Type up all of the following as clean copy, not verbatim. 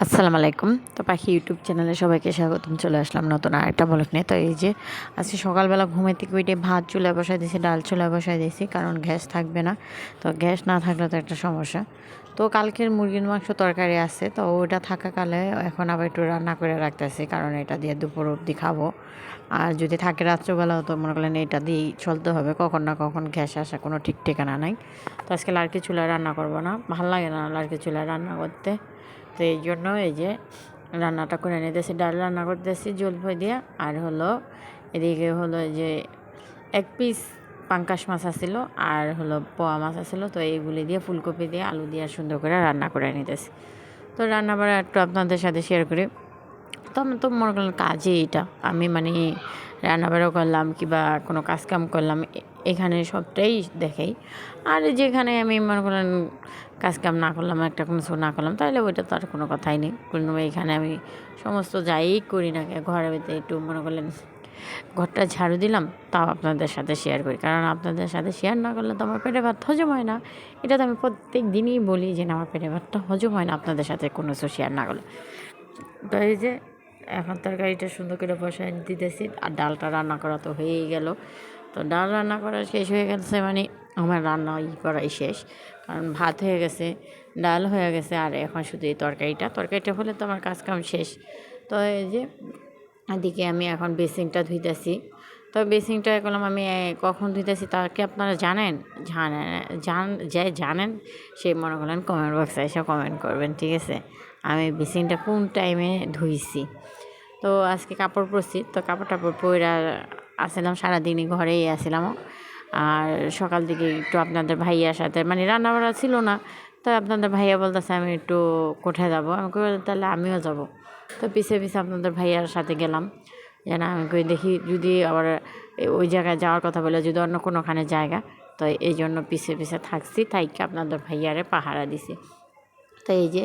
আসসালামু আলাইকুম। তো পাখি ইউটিউব চ্যানেলে সবাইকে স্বাগতম। চলে আসলাম নতুন আরেকটা ব্লগ নিয়ে। তো এই যে আজকে সকালবেলা ঘুমের থেকে উঠে ভাত চুলায় বসাই দিয়েছি, ডাল চুলায় বসাই দিয়েছি, কারণ গ্যাস থাকবে না। তো গ্যাস না থাকলে তো একটা সমস্যা। তো কালকের মুরগির মাংস তরকারি আছে, তো ওটা থাকাকালে এখন আবার একটু রান্না করে রাখতেছি, কারণ এটা দিয়ে দুপুর অবধি খাবো। আর যদি থাকে রাত্রেবেলাও তো মনে করলেন এটা দিয়েই চলতে হবে, কখন না কখন গ্যাস আসা কোনো ঠিক ঠিকানা নাই। তো আজকে লাড়কি চুলায় রান্না করবো না, ভাল লাগে না লাড়কি চুলায় রান্না করতে। তো এই জন্য এই যে রান্নাটা করে নিতেছি, ডাল রান্না করতেছি জল ভয় দিয়ে। আর হলো এদিকে হলো যে এক পিস পাঙ্কাশ মাছ আসছিল, আর হলো পোয়া মাছ আসছিল। তো এইগুলি দিয়ে ফুলকপি দিয়ে আলু দিয়ে সুন্দর করে রান্না করে নিতেছি। তো রান্না বাড়া একটু আপনাদের সাথে শেয়ার করি। তো আমি তো মনে করলাম কাজে এটা আমি মানে রান্নাবাড়াও করলাম কিংবা কোনো কাজকাম করলাম, এখানে সবটাই দেখাই। আর যেখানে আমি মনে করলাম কাজকাম না করলাম, একটা কোনো কিছু না করলাম, তাহলে ওইটা তো আর কোনো কথাই নেই। কিন্তু এখানে আমি সমস্ত যাই করি না, ঘরের ভিতরে একটু মনে করলেন ঘরটা ঝাড়ু দিলাম, তাও আপনাদের সাথে শেয়ার করি, কারণ আপনাদের সাথে শেয়ার না করলে তো আমার পেটে ভাত হজম হয় না। এটা তো আমি প্রত্যেক দিনই বলি যে আমার পেটে ভাতটা হজম হয় না আপনাদের সাথে কোনো কিছু শেয়ার না করলে। তো এই যে এখন তরকারিটা সুন্দর করে বসায় দিতেছি, আর ডালটা রান্না করা তো হয়েই গেল। তো ডাল রান্না করা শেষ হয়ে গেছে মানে আমার রান্না করাই শেষ, কারণ ভাত হয়ে গেছে, ডাল হয়ে গেছে, আর এখন শুধু এই তরকারিটা হলে তো আমার কাজ কাম শেষ। তো এই যে এদিকে আমি এখন বেসিনটা ধুইতেছি। তো বেসিনটা করলাম আমি কখন ধুইতেছি তা কি আপনারা জানেন? যে জানেন সে মনে করলেন কমেন্ট বক্সে এসে কমেন্ট করবেন, ঠিক আছে? আমি বেসিনটা কোন টাইমে ধুইছি। তো আজকে কাপড় পরছি, তো কাপড় টাপড় পরে আসছিলাম, সারাদিনই ঘরেই আসছিলাম। আর সকাল দিকে একটু আপনাদের ভাইয়ার সাথে মানে রান্নাবাড়া ছিল না, তো আপনাদের ভাইয়া বলতেছে আমি একটু কোথায় যাবো, আমি কই তাহলে আমিও যাব। তো পিছে পিছে আপনাদের ভাইয়ার সাথে গেলাম, যেন আমি কই দেখি যদি আবার ওই জায়গায় যাওয়ার কথা বলে যদি অন্য কোনোখানে জায়গা, তো এই জন্য পিছে পিছে থাকছি, তাইকে আপনাদের ভাইয়ারে পাহারা দিছি। তো এই যে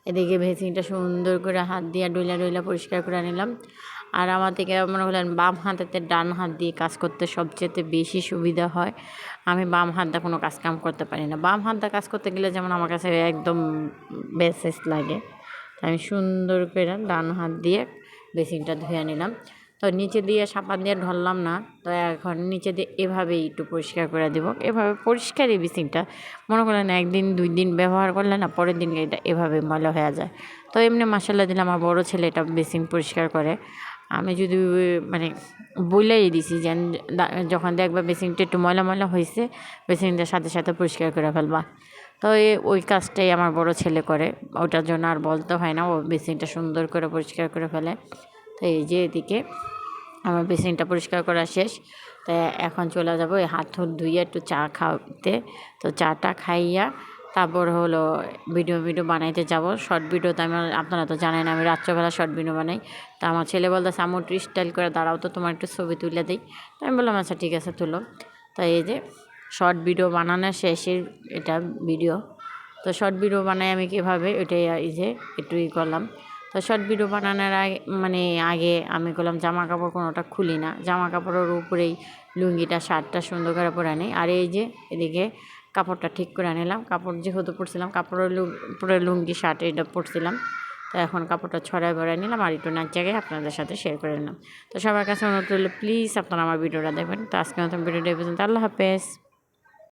এদিকে ভেসিংটা সুন্দর করে হাত দিয়ে ডইলা ডইলা পরিষ্কার করে নিলাম। আর আমার থেকে মনে করলেন বাম হাতেতে ডান হাত দিয়ে কাজ করতে সবচেয়ে বেশি সুবিধা হয়। আমি বাম হাত দিয়ে কোনো কাজ কাম করতে পারি না, বাম হাত দিয়ে কাজ করতে গেলে যেমন আমার কাছে একদম বেসেস লাগে। আমি সুন্দর করে ডান হাত দিয়ে বেসিনটা ধুয়ে নিলাম। তো নিচে দিয়ে সাবান দিয়ে ঢললাম না, তো এখন নিচে দিয়ে এভাবেই একটু পরিষ্কার করে দেবো। এভাবে পরিষ্কারই বেসিনটা মনে করেন একদিন দুই দিন ব্যবহার করলে না, পরের দিন এটা এভাবে ময়লা হয়ে যায়। তো এমনি মাসাল্লাহ দিলে আমার বড়ো ছেলে এটা বেসিন পরিষ্কার করে। আমি যদি মানে বলেই দিছি যে যখন দেখবা বেসিনটা একটু ময়লা ময়লা হয়েছে, বেসিনটার সাথে সাথে পরিষ্কার করে ফেলবা। তো ওই কাজটাই আমার বড় ছেলে করে, ওটার জন্য আর বলতে হয় না, ও বেসিনটা সুন্দর করে পরিষ্কার করে ফেলে। তো এই যে এদিকে আমার বেসিনটা পরিষ্কার করা শেষ। তো এখন চলে যাবো এই হাত ধুইয়ে একটু চা খাওয়াতে। তো চাটা খাইয়া তারপর হলো ভিডিও বানাইতে যাব। শর্ট ভিডিওতে আপনারা তো জানেন আমি রাত্রেবেলা শর্ট ভিডিও বানাই। তা আমার ছেলে বলতেছে আম্মু একটু স্টাইল করে দাঁড়াও তো, তোমার একটু ছবি তুলে দিই। তো আমি বললাম আচ্ছা ঠিক আছে তুলো। তো এই যে শর্ট ভিডিও বানানোর শেষের এটা ভিডিও। তো শর্ট ভিডিও বানাই আমি কীভাবে ওইটাই এই যে একটু করলাম। তো শর্ট ভিডিও বানানোর আগে মানে আগে আমি করলাম জামা কাপড় কোনোটা খুলি না, জামা কাপড়ের উপরেই লুঙ্গিটা শার্টটা সুন্দর করে পরে নিই। আর এই যে এদিকে কাপড়টা ঠিক করে নিলাম, কাপড় যেহেতু পরছিলাম কাপড়ের উপরে লুঙ্গি শার্ট এটা পরছিলাম। তো এখন কাপড়টা ছড়ায় বড়াই নিলাম আর একটু নাচ জায়গায় আপনাদের সাথে শেয়ার করে নিলাম। তো সবার কাছে অনুরোধ রইল প্লিজ আপনারা আমার ভিডিওটা দেখবেন। তো আজকে নতুন ভিডিওটা পর্যন্ত, আল্লাহ হাফেজ।